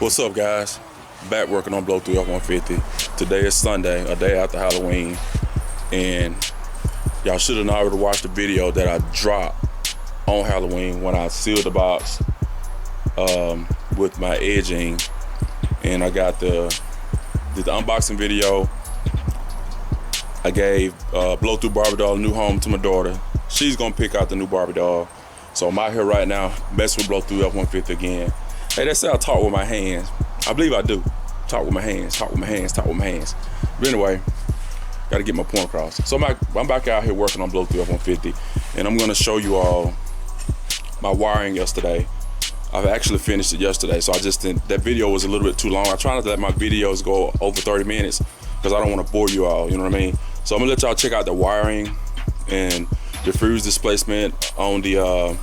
What's up, guys? Back working on Blow Through F-150. Today is Sunday, a day after Halloween, and y'all should have already watched the video that I dropped on Halloween when I sealed the box with my edging, and I got did the unboxing video. I gave Blow Through Barbie doll a new home to my daughter. She's gonna pick out the new Barbie doll. So I'm out here right now messing with Blow Through F-150 again. Hey, they say I talk with my hands. I believe I do. Talk with my hands, talk with my hands, talk with my hands. But anyway, gotta get my point across. So I'm back out here working on Blow Through F-150, and I'm gonna show you all my wiring yesterday. I've actually finished it yesterday, so I just didn't, that video was a little bit too long. I try not to let my videos go over 30 minutes because I don't want to bore you all, you know what I mean? So I'm gonna let y'all check out the wiring and the fuse displacement on the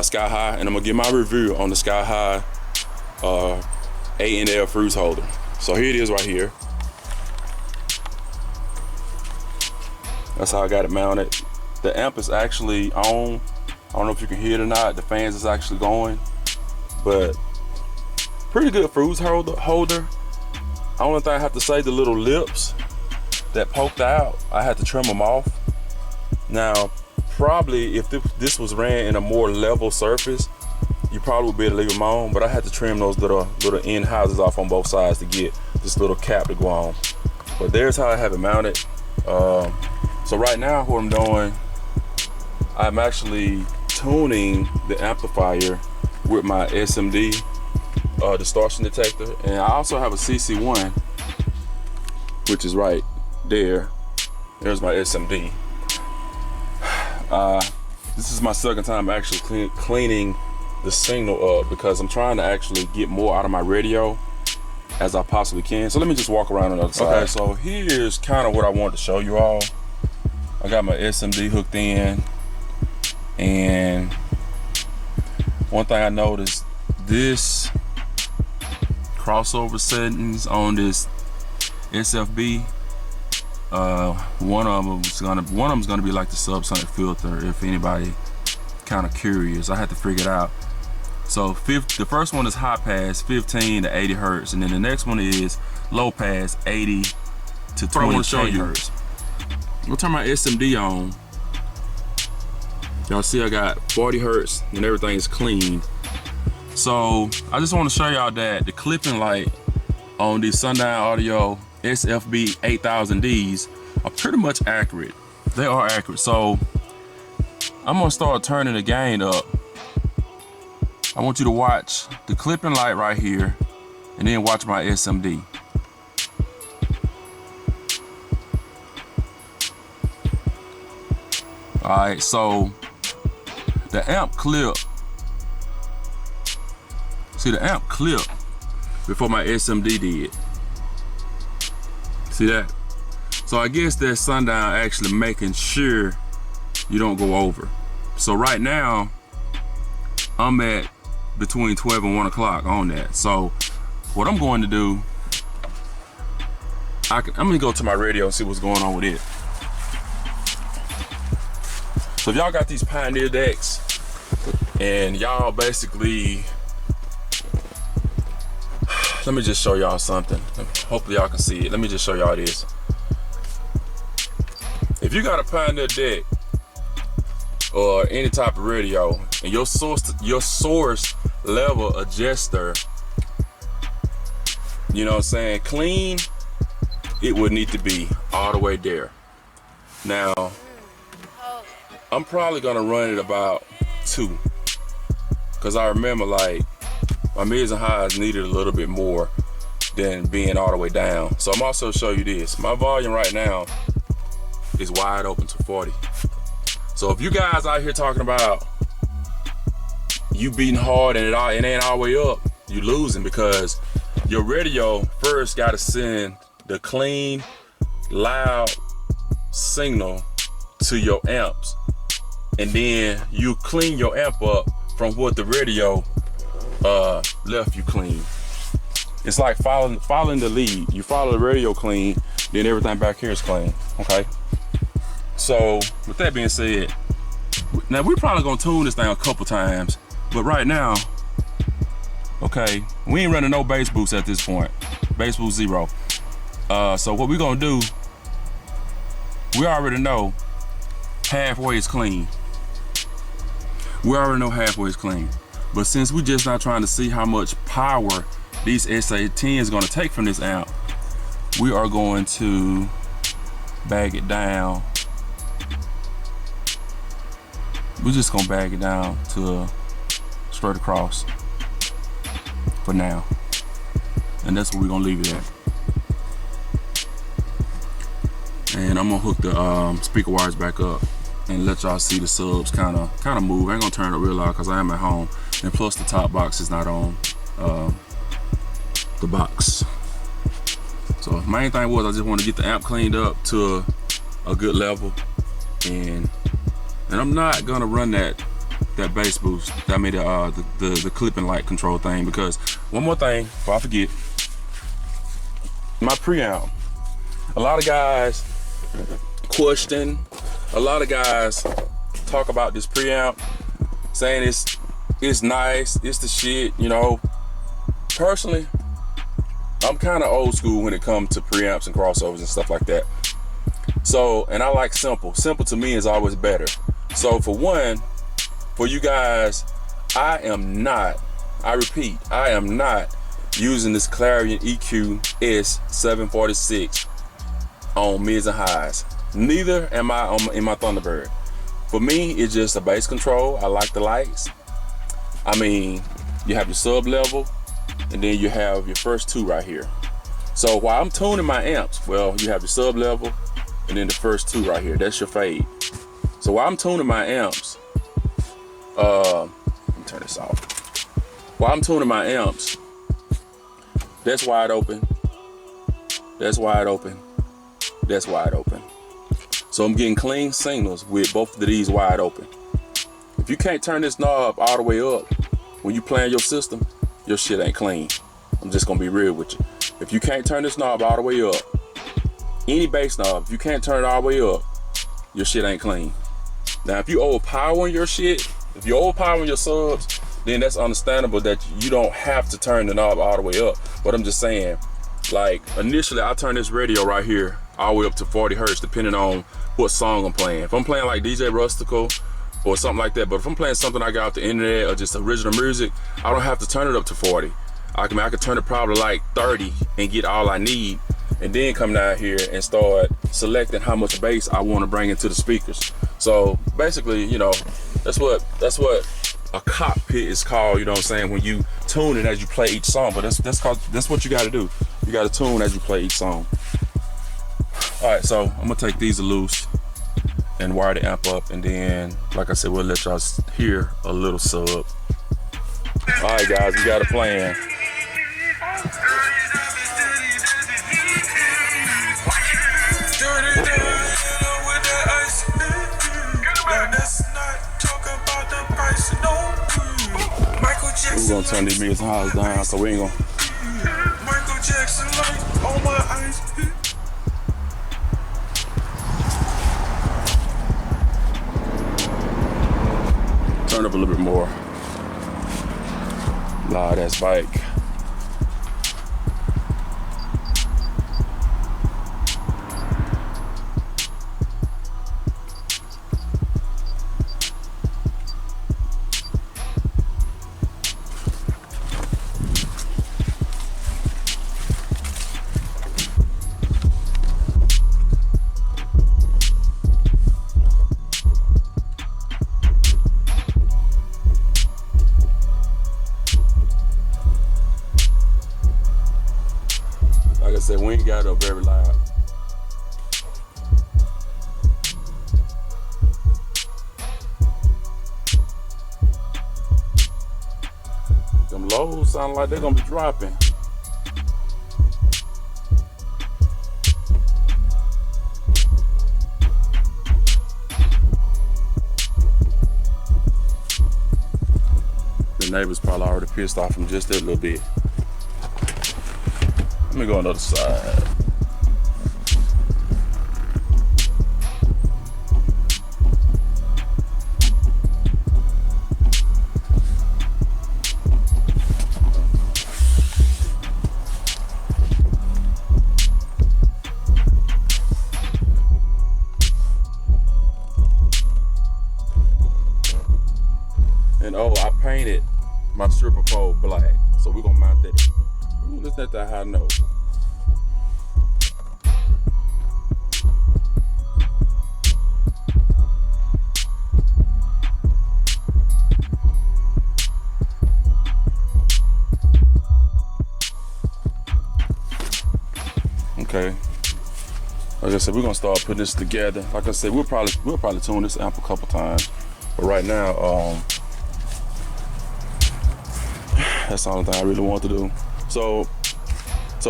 Sky High, and I'm gonna give my review on the Sky High A&L fuse holder. So here it is right here. That's how I got it mounted. The amp is actually on. I don't know if you can hear it or not. The fans is actually going, but pretty good fuse holder. Only thing I have to say, the little lips that poked out, I had to trim them off. Now, probably if this was ran in a more level surface, you probably would be able to leave them on, but I had to trim those little end houses off on both sides to get this little cap to go on. But there's how I have it mounted. So right now what I'm doing, I'm actually tuning the amplifier with my SMD distortion detector, and I also have a CC1, which is right there. There's my SMD. This is my second time actually cleaning the signal up because I'm trying to actually get more out of my radio as I possibly can. So let me just walk around on the other side. Okay, so here's kind of what I wanted to show you all. I got my SMD hooked in, and one thing I noticed, this crossover settings on this SFB, one of them's gonna be like the subsonic filter. If anybody kind of curious, I had to figure it out. So the first one is high pass, 15 to 80 hertz, and then the next one is low pass, 80 to 20 hertz. I'm gonna turn my SMD on. Y'all see I got 40 hertz and everything is clean. So I just want to show y'all that the clipping light on these Sundown Audio SFB-8000Ds are pretty much accurate. They are accurate. So I'm gonna start turning the gain up. I want you to watch the clipping light right here and then watch my SMD. All right, so the amp clip. See, the amp clip before my SMD did. See that? So I guess that Sundown actually making sure you don't go over. So right now, I'm at between 12 and 1 o'clock on that. So what I'm going to do, I'm gonna go to my radio and see what's going on with it. So if y'all got these Pioneer decks and y'all basically, let me just show y'all something. Hopefully y'all can see it. Let me just show y'all this. If you got a Pioneer deck or any type of radio and your source level adjuster, you know what I'm saying, clean, it would need to be all the way there. Now, I'm probably gonna run it about 2, because I remember like my mids and highs needed a little bit more than being all the way down. So I'm also show you this. My volume right now is wide open to 40. So if you guys out here talking about you beating hard and it ain't all the way up, you losing, because your radio first got to send the clean, loud signal to your amps, and then you clean your amp up from what the radio left you clean. It's like following the lead. You follow the radio clean, then everything back here is clean. Okay. So with that being said, now we're probably gonna tune this thing a couple times, but right now Okay, we ain't running no bass boost at this point. Bass boost 0. So what we gonna do, we already know halfway is clean. We already know halfway is clean. But since we just not trying to see how much power these SA10 is gonna take from this amp, we are going to bag it down. We're just gonna bag it down to straight across for now. And that's what we're gonna leave it at. And I'm gonna hook the speaker wires back up and let y'all see the subs kind of move. I ain't gonna turn it real loud because I am at home, and plus the top box is not on the box. So main thing was I just want to get the amp cleaned up to a good level, and I'm not gonna run that bass boost. That made the clipping light control thing, because one more thing before I forget, my preamp. A lot of guys question, a lot of guys talk about this preamp, saying it's nice, it's the shit, you know. Personally, I'm kind of old school when it comes to preamps and crossovers and stuff like that. So, and I like simple. Simple to me is always better. So for one, for you guys, I repeat, I am not using this Clarion EQ S746 on mids and highs. Neither am I in my Thunderbird. For me, it's just a bass control. I like the lights. I mean, you have your sub level, and then you have your first two right here. So while I'm tuning my amps, well, you have your sub level, and then the first two right here. That's your fade. So while I'm tuning my amps, let me turn this off. While I'm tuning my amps, that's wide open, that's wide open, that's wide open. So I'm getting clean signals with both of these wide open. If you can't turn this knob all the way up when you plan your system, your shit ain't clean. I'm just gonna be real with you. If you can't turn this knob all the way up, any bass knob, if you can't turn it all the way up, your shit ain't clean. Now, if you overpowering your shit, if you're overpowering your subs, then that's understandable that you don't have to turn the knob all the way up. But I'm just saying, like, initially I turn this radio right here all the way up to 40 hertz, depending on what song I'm playing. If I'm playing like DJ Rustical or something like that, but if I'm playing something I got off the internet or just original music, I don't have to turn it up to 40. I could turn it probably like 30 and get all I need, and then come down here and start selecting how much bass I want to bring into the speakers. So basically, you know, that's what a cockpit is called, you know what I'm saying, when you tune it as you play each song. But that's what you got to do. You got to tune as you play each song. All right, so I'm gonna take these loose and wire the amp up, and then, like I said, we'll let y'all hear a little sub. All right, guys, we got a plan. We're gonna turn these mids and highs down, so we ain't gonna. Michael Jackson light on my eyes. Turn up a little bit more. Loud ass bike. Like I said, we ain't got it up very loud. Them lows sound like they're gonna be dropping. The neighbors probably already pissed off from just that little bit. Let me go on the other side. my stripper pole black. So we're gonna mount that in. Ooh, let's let that high note. Okay. Like I said, we're gonna start putting this together. Like I said, we'll probably tune this amp a couple times. But right now, that's the only thing I really want to do. So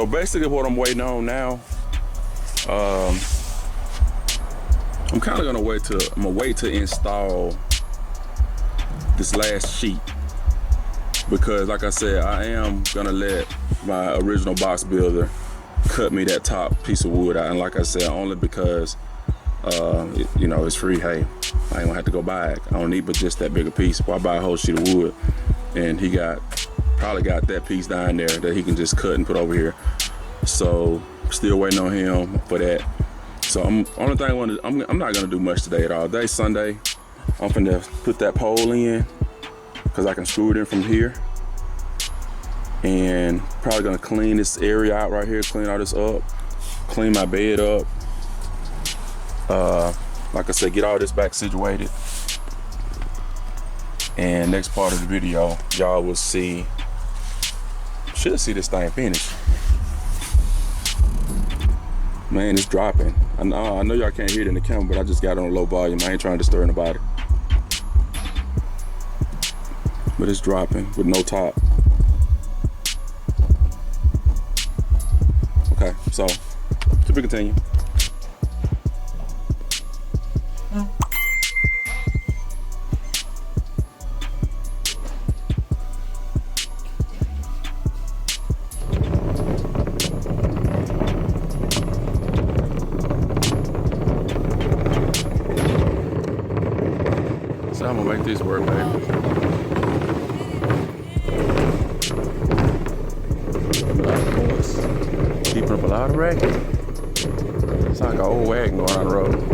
basically what I'm waiting on now, I'm kind of gonna wait to install this last sheet, because like I said, I am gonna let my original box builder cut me that top piece of wood out. And like I said, only because you know, it's free. Hey, I ain't gonna have to go buy it. I don't need but just that bigger piece. Why buy a whole sheet of wood? And he probably got that piece down there that he can just cut and put over here. So still waiting on him for that. So only thing I'm not gonna do much today at all. Today's Sunday. I'm finna put that pole in because I can screw it in from here. And probably gonna clean this area out right here, clean all this up, clean my bed up. Like I said, get all this back situated. And next part of the video, y'all will see, should see this thing finished. Man, it's dropping. I know y'all can't hear it in the camera, but I just got it on low volume. I ain't trying to disturb nobody. But it's dropping with no top. Okay, so to be continued. So I'm gonna make this work, baby. Keeping up a lot of racket. It's like an old wagon going on the road.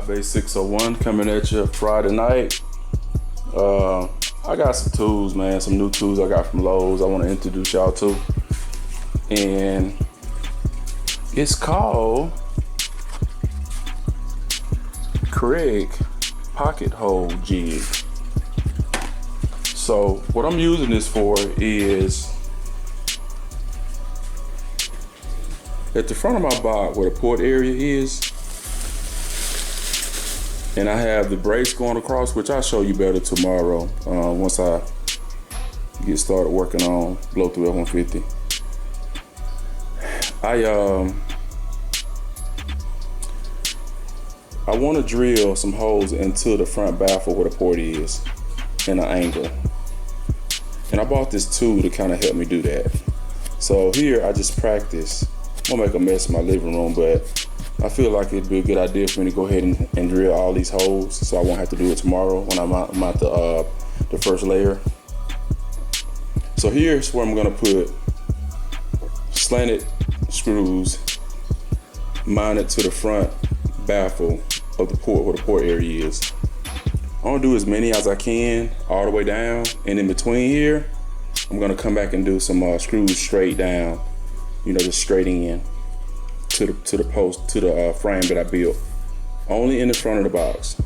Base 601 coming at you Friday night. I got some tools, man, some new tools I got from Lowe's I want to introduce y'all to. And it's called Craig Pocket Hole Jig. So what I'm using this for is at the front of my box where the port area is, and I have the brace going across, which I'll show you better tomorrow once I get started working on blow through F-150. I want to drill some holes into the front baffle where the port is in an angle. And I bought this tool to kind of help me do that. So here I just practice. I'm gonna make a mess in my living room, but I feel like it'd be a good idea for me to go ahead and drill all these holes, so I won't have to do it tomorrow when I mount the first layer. So here's where I'm gonna put slanted screws mounted to the front baffle of the port where the port area is. I'm gonna do as many as I can all the way down, and in between here, I'm gonna come back and do some screws straight down, you know, just straight in to the post, to the frame that I built, only in the front of the box.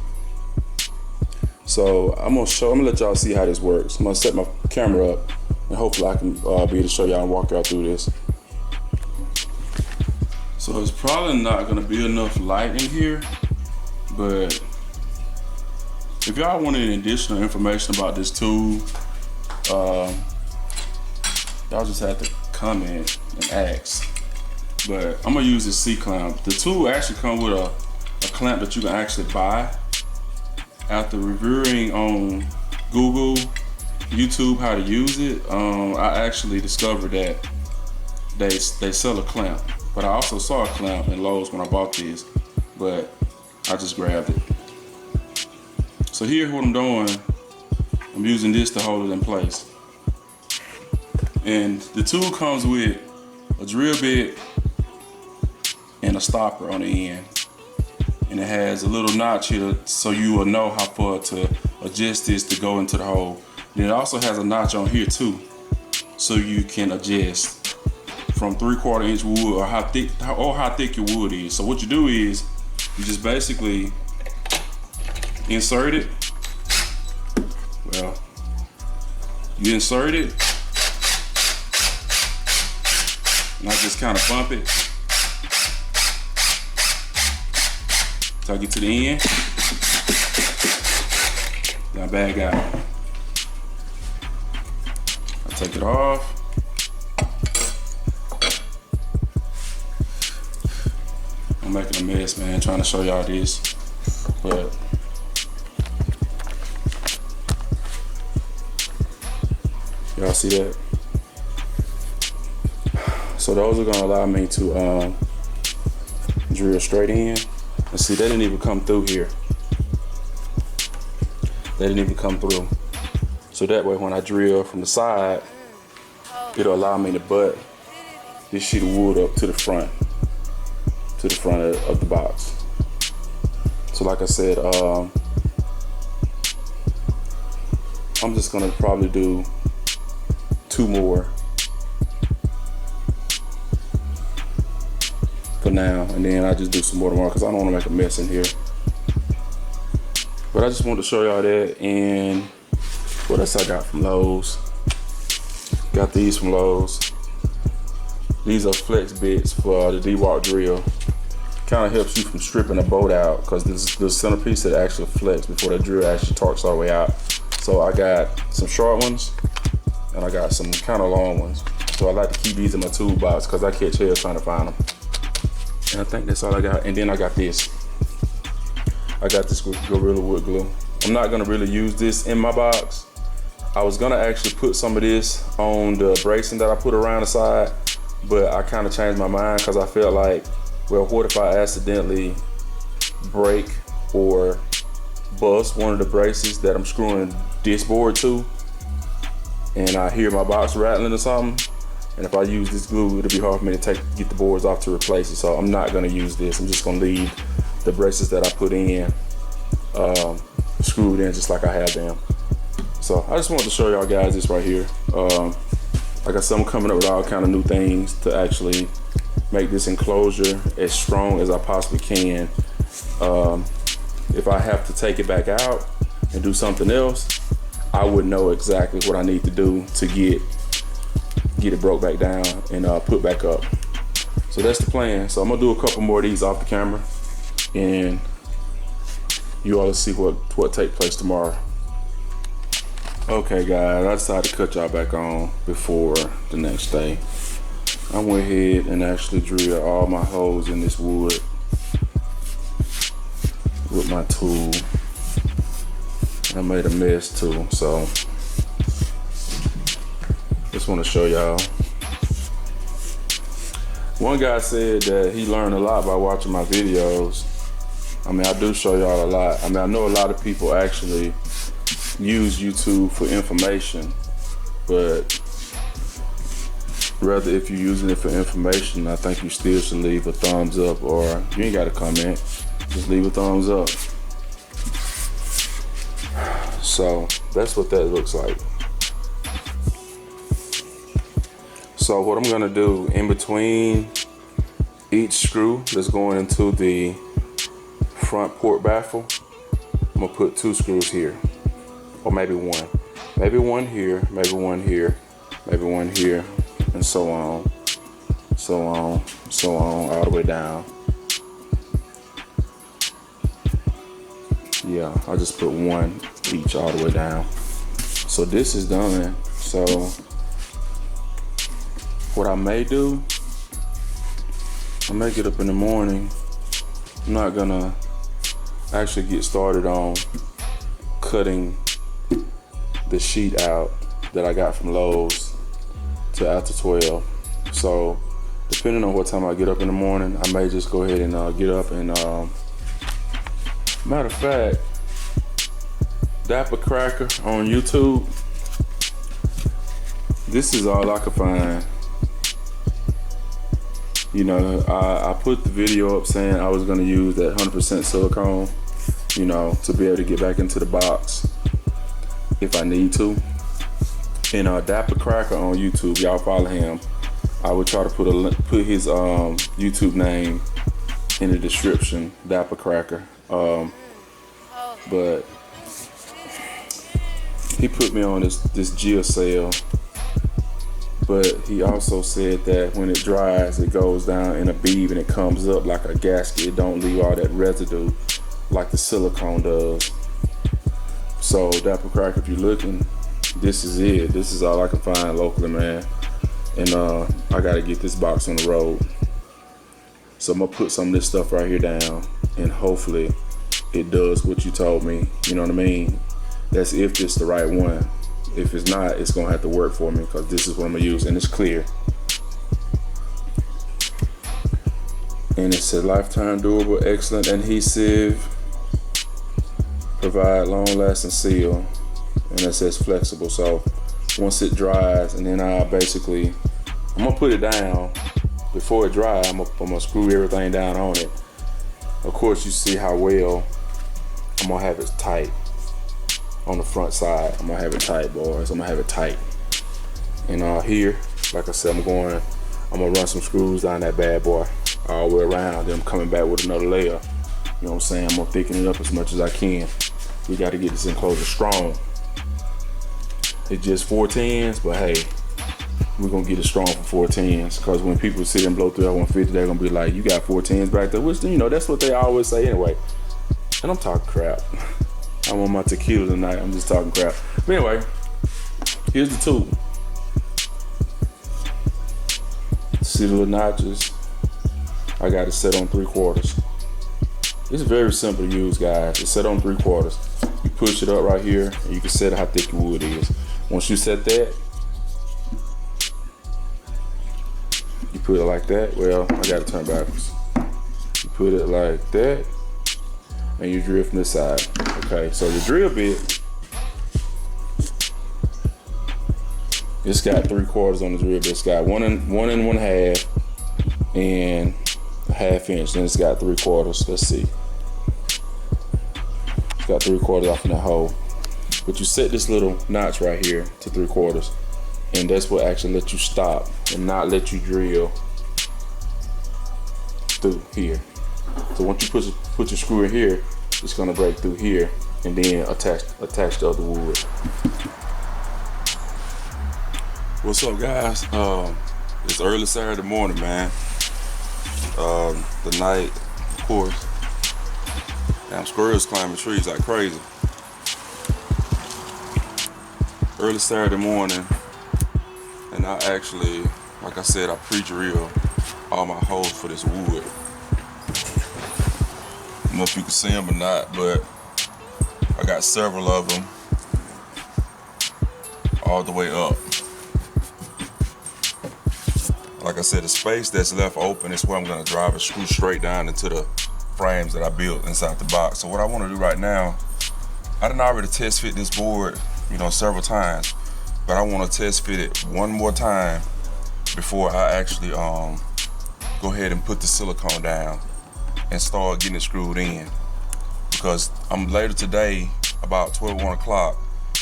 So I'm gonna let y'all see how this works. I'm gonna set my camera up, and hopefully I can be able to show y'all and walk y'all through this. So it's probably not gonna be enough light in here, but if y'all want any additional information about this tool, y'all just have to comment and ask. But I'm gonna use this C-clamp. The tool actually comes with a clamp that you can actually buy. After reviewing on Google, YouTube how to use it, I actually discovered that they sell a clamp. But I also saw a clamp in Lowe's when I bought this, but I just grabbed it. So here's what I'm doing. I'm using this to hold it in place. And the tool comes with a drill bit and a stopper on the end. And it has a little notch here so you will know how far to adjust this to go into the hole. And it also has a notch on here too, so you can adjust from 3/4 inch wood or how thick your wood is. So what you do is you just basically insert it. Well, you insert it, and I just kind of bump it till I get to the end. Then I bag out. I take it off. I'm making a mess, man, trying to show y'all this, but y'all see that? So those are gonna allow me to drill straight in. And see, they didn't even come through here. They didn't even come through. So that way when I drill from the side, it'll allow me to butt this sheet of wood up to the front of the box. So like I said, I'm just gonna probably do 2 more for now, and then I just do some more tomorrow because I don't want to make a mess in here. But I just wanted to show y'all that. And what else I got from Lowe's? Got these from Lowe's. These are flex bits for the D-Walk drill. Kind of helps you from stripping a bolt out because the centerpiece that actually flex before the drill actually torques all the way out. So I got some short ones and I got some kind of long ones. So I like to keep these in my toolbox because I catch hell trying to find them. And I think that's all I got. And then I got this. I got this Gorilla Wood glue. I'm not gonna really use this in my box. I was gonna actually put some of this on the bracing that I put around the side, but I kind of changed my mind because I felt like, well, what if I accidentally break or bust one of the braces that I'm screwing this board to, and I hear my box rattling or something, and if I use this glue, it'll be hard for me to get the boards off to replace it. So I'm not gonna use this. I'm just gonna leave the braces that I put in screwed in just like I have them. So I just wanted to show y'all guys this right here. I got something coming up with all kind of new things to actually make this enclosure as strong as I possibly can. If I have to take it back out and do something else, I would know exactly what I need to do to get it broke back down and put back up. So that's the plan. So I'm gonna do a couple more of these off the camera, and you all will see what take place tomorrow. Okay guys, I decided to cut y'all back on before the next day. I went ahead and actually drilled all my holes in this wood with my tool. I made a mess too, so just want to show y'all. One guy said that he learned a lot by watching my videos. I mean, I do show y'all a lot. I mean, I know a lot of people actually use YouTube for information, but rather if you're using it for information, I think you still should leave a thumbs up, or you ain't got to comment, just leave a thumbs up. So that's what that looks like. So what I'm gonna do, in between each screw that's going into the front port baffle, I'm gonna put 2 screws here, or maybe one. Maybe one here, maybe one here, maybe one here, and so on, so on, so on, all the way down. Yeah, I just put one each all the way down. So this is done. So what I may do, I may get up in the morning. I'm not gonna actually get started on cutting the sheet out that I got from Lowe's to after 12. So depending on what time I get up in the morning, I may just go ahead and get up and matter of fact, Dapper Cracker on YouTube. This is all I could find. You know, I put the video up saying I was gonna use that 100% silicone, you know, to be able to get back into the box if I need to. And Dapper Cracker on YouTube, y'all follow him. I would try to put his YouTube name in the description, Dapper Cracker. But he put me on this geocell, but he also said that when it dries, it goes down in a bead and it comes up like a gasket. It don't leave all that residue like the silicone does. So Dapper Cracker, if you're looking, this is it. This is all I can find locally, man. And I gotta get this box on the road. So I'm gonna put some of this stuff right here down, and hopefully it does what you told me. You know what I mean? That's if it's the right one. If it's not, it's gonna have to work for me, because this is what I'm gonna use, and it's clear. And it said lifetime durable, excellent adhesive, provide long lasting seal, and it says flexible. So once it dries, and then I'm gonna put it down before it dries. I'm gonna screw everything down on it. Of course, you see how well I'm gonna have it tight on the front side. I'm gonna have it tight, boys. I'm gonna have it tight. And here, like I said, I'm gonna run some screws down that bad boy all the way around. Then I'm coming back with another layer. You know what I'm saying? I'm gonna thicken it up as much as I can. We got to get this enclosure strong. It's just 410s, but hey, we're gonna get it strong for 410s, because when people sit and blow through that 150, they're gonna be like, you got 410s back there, which, you know, that's what they always say anyway. And I'm talking crap. I'm on my tequila tonight. I'm just talking crap. But anyway, here's the tool. See the little notches? I got it set on 3/4. It's very simple to use, guys. It's set on 3/4. You push it up right here, and you can set how thick your wood is. Once you set that, you put it like that. Well, I gotta turn backwards. You put it like that, and you drill from this side. Okay, so the drill bit, it's got 3/4 on the drill bit. It's got one and 1/2 and a 1/2 inch. Then it's got 3/4. Let's see. It's got 3/4 off in the hole. But you set this little notch right here to 3/4, and that's what actually lets you stop and not let you drill through here. So once you put your screw in here, it's gonna break through here and then attach the other wood. What's up, guys? It's early Saturday morning, man. The night, of course. Damn, squirrels climbing trees like crazy. Early Saturday morning, and I actually, like I said, I pre-drill all my holes for this wood. I don't know if you can see them or not, but I got several of them all the way up. Like I said, the space that's left open is where I'm gonna drive a screw straight down into the frames that I built inside the box. So what I wanna do right now, I done already test fit this board, you know, several times, but I wanna test fit it one more time before I actually go ahead and put the silicone down and start getting it screwed in. Because I'm later today, about 12, 1 o'clock,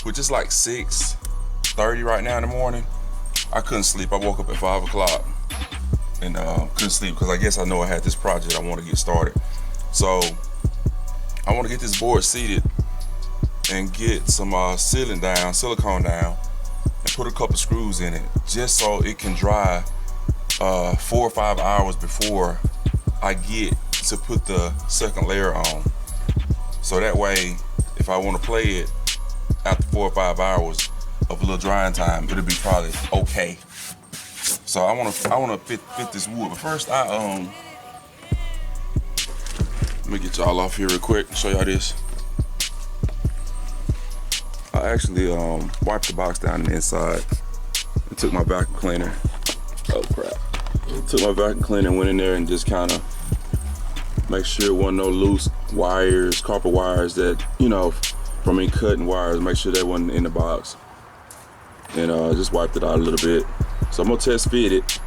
which is like 6:30 right now in the morning. I couldn't sleep. I woke up at 5 o'clock and couldn't sleep because I guess I know I had this project I want to get started. So I want to get this board seated and get some silicone down, and put a couple screws in it just so it can dry 4 or 5 hours before I get to put the second layer on. So that way, if I want to play it after 4 or 5 hours of a little drying time, it'll be probably okay. So I want to fit this wood, but first let me get y'all off here real quick and show y'all this. I actually wiped the box down on the inside and took my vacuum cleaner. Oh crap! Took my vacuum cleaner and went in there and just kind of make sure it wasn't no loose wires, copper wires that, you know, from me cutting wires, make sure that wasn't in the box. And just wiped it out a little bit. So I'm gonna test fit it,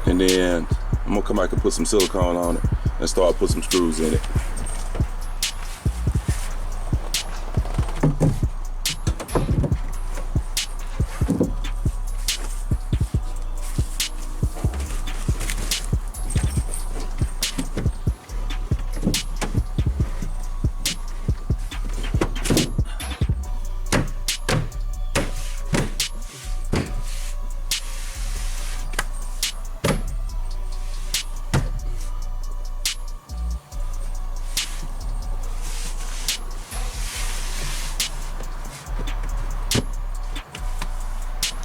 and then I'm gonna come back and put some silicone on it and start putting some screws in it.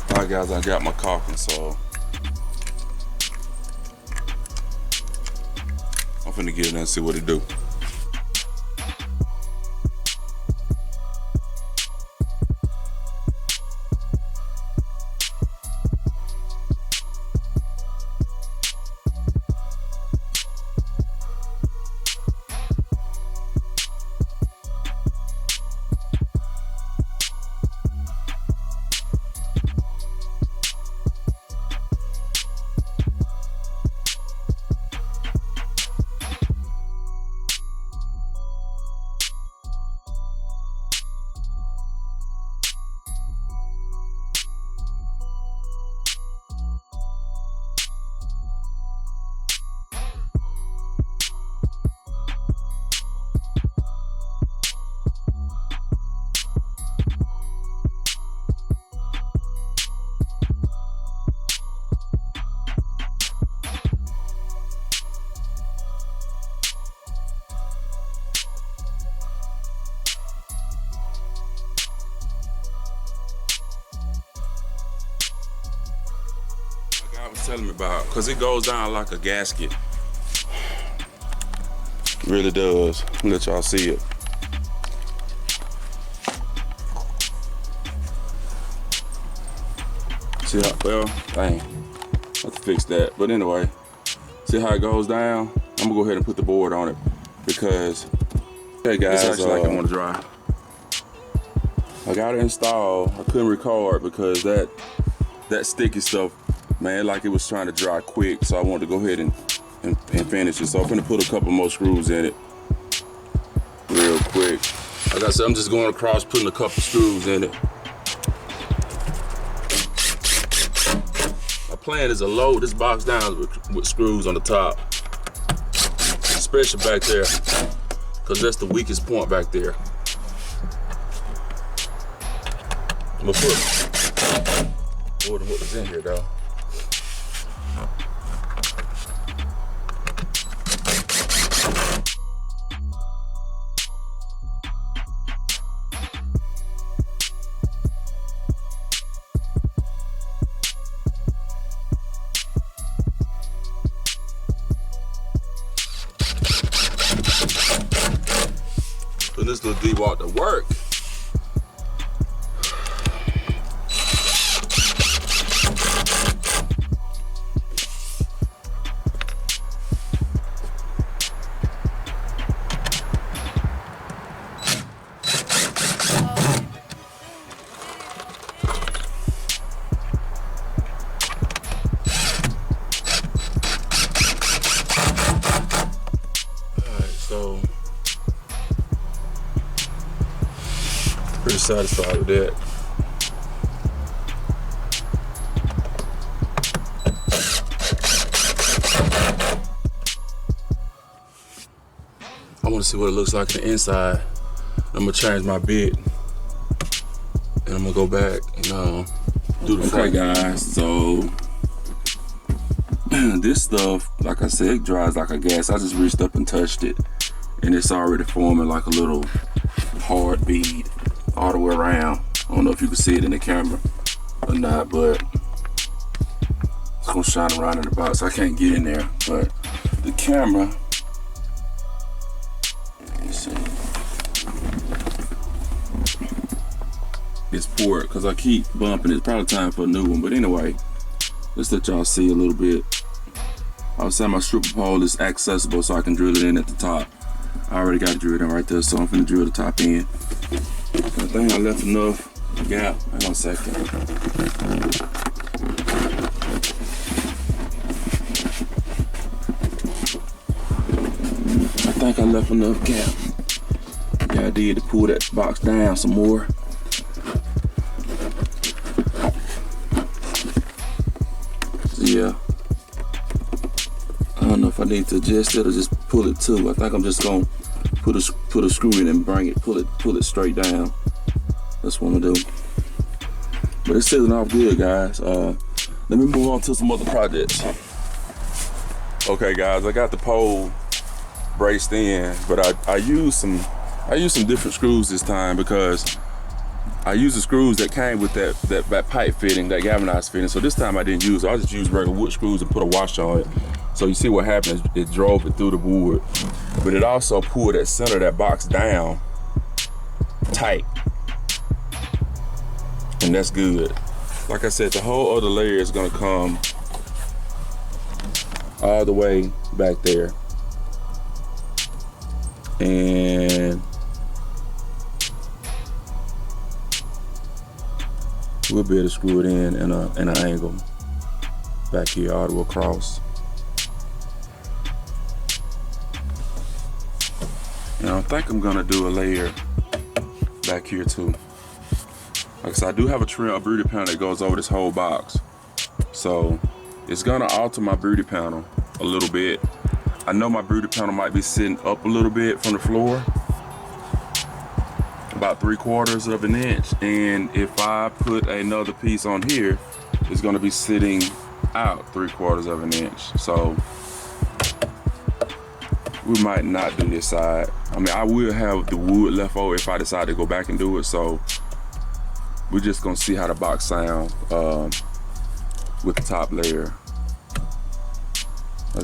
Alright guys, I got my caulking, so I'm finna get in and see what it do. Telling me about, because it goes down like a gasket. It really does. Let y'all see it. See how, well, dang, have to fix that. But anyway, see how it goes down? I'm gonna go ahead and put the board on it because, hey guys, it's actually like I want to dry. I got it installed. I couldn't record because that sticky stuff, man, like it was trying to dry quick, so I wanted to go ahead and finish it. So I'm gonna put a couple more screws in it real quick. Like I said, I'm just going across putting a couple screws in it. My plan is to load this box down with screws on the top, especially back there, because that's the weakest point back there. I'm gonna put more than what was in here though. And this little D walk to work. Pretty satisfied with that. I want to see what it looks like on the inside. I'm gonna change my bit, and I'm gonna go back and do the front. Okay, guys. So this stuff, like I said, it dries like a gas. I just reached up and touched it, and it's already forming like a little hard bead all the way around. I don't know if you can see it in the camera or not, but it's gonna shine around in the box. I can't get in there, but the camera, let's see, it's poor because I keep bumping. It's probably time for a new one, but anyway, let's let y'all see a little bit. I was saying my stripper pole is accessible, so I can drill it in at the top. I already got it drilled in right there, so I'm finna drill the top end. I think I left enough gap. Hang on a second. I think I left enough gap. Yeah, I did to pull that box down some more. So yeah, I don't know if I need to adjust it or just pull it too. I think I'm just gonna put a screw in and bring it, pull it straight down. That's what I'm gonna do. But it's sitting off good, guys. Let me move on to some other projects. Okay, guys, I got the pole braced in, but I used some different screws this time because I used the screws that came with that pipe fitting, that galvanized fitting. So this time I didn't use it. I just used regular wood screws and put a washer on it. So you see what happened, it drove it through the wood. But it also pulled that center of that box down tight. And that's good. Like I said, the whole other layer is gonna come all the way back there. And we'll be able to screw it in an angle back here all the way across. And I think I'm gonna do a layer back here too. Like I said, I do have a broody panel that goes over this whole box. So it's gonna alter my broody panel a little bit. I know my broody panel might be sitting up a little bit from the floor, about 3/4 of an inch. And if I put another piece on here, it's gonna be sitting out 3/4 of an inch. So we might not do this side. I mean, I will have the wood left over if I decide to go back and do it. So we're just gonna see how the box sound with the top layer.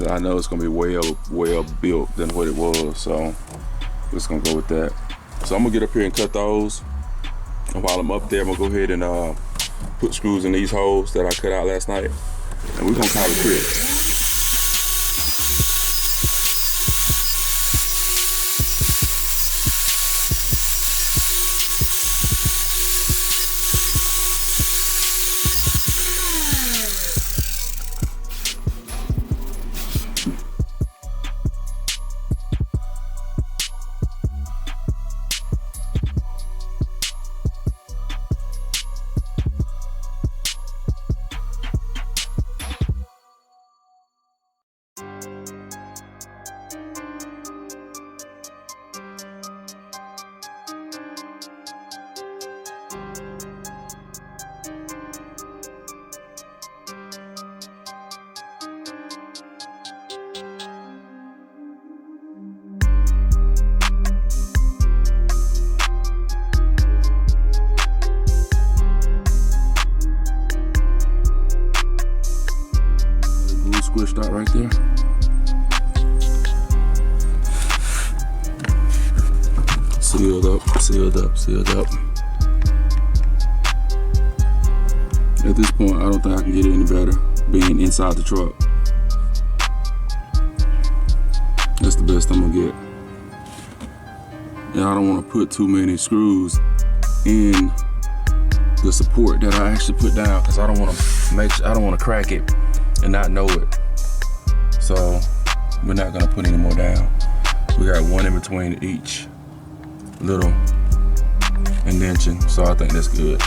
I know it's gonna be well built than what it was, so we're just gonna go with that. So I'm gonna get up here and cut those. And while I'm up there, I'm gonna go ahead and put screws in these holes that I cut out last night, and we're gonna call it quits. Squished out right there. Sealed up, sealed up, sealed up. At this point, I don't think I can get it any better being inside the truck. That's the best I'm gonna get. And I don't want to put too many screws in the support that I actually put down because I don't want to crack it and not know it. So we're not gonna put any more down. We got one in between each little indentation, so I think that's good.